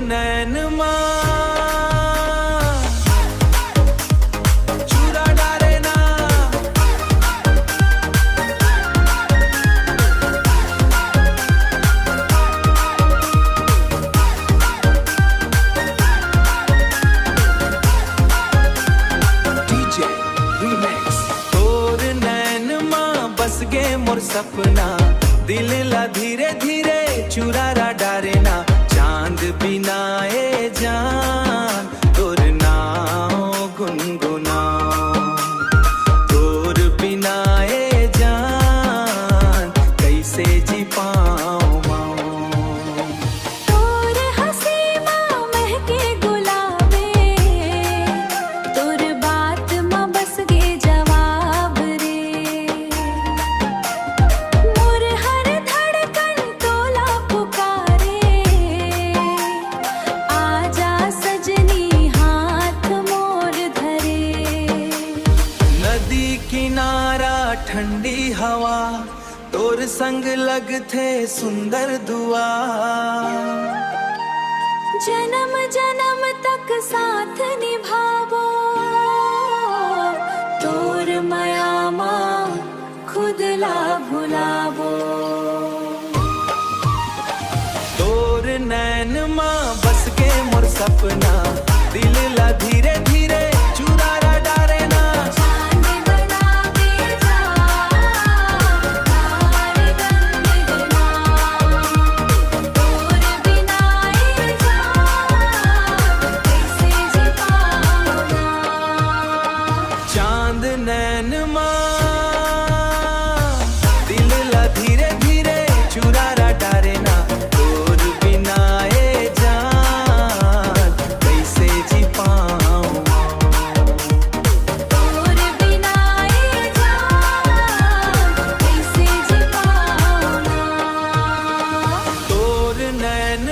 नैन चूरा डारे ना DJ Remix। तोर नैन बस गे मोर सपना, दिल ला धीरे धीरे चुरारा डारे ना। चांद बिना ए जान तोर नाव गुनगुनाओ, तोर बिना ए जान कैसे जी पाऊं माओ। तोर हंसी माँ महके गुलाबे, तोर बात माँ बस गे जवाब रे। मोर हर धड़कन तोला पुकारे, आजा सजनी हाथ मोर धरे। नदी किनारा ठंडी हवा, तोर संग लग थे सुंदर दुआ। जन्म जन्म तक साथ निभावो, तोर माया माँ खुद ला भुलावो। तोर नैन बस के मोर सपना, दिल ला धीरे धीरे चुरारा डारे ना। चांद बना के जा तारे गंगना, तोर बिना ए जान कैसे जी पाऊंगा। चांद नैन दिल ला धीरे धीरे चुरारा डारे ना। तोर बिना ए जान कैसे जी पाऊं। तोर बिना ए जान कैसे जी पाऊंगा। तोर नैन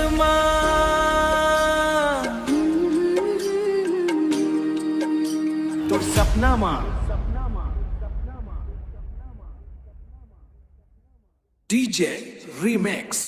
तोर सपना माँ। DJ Remix।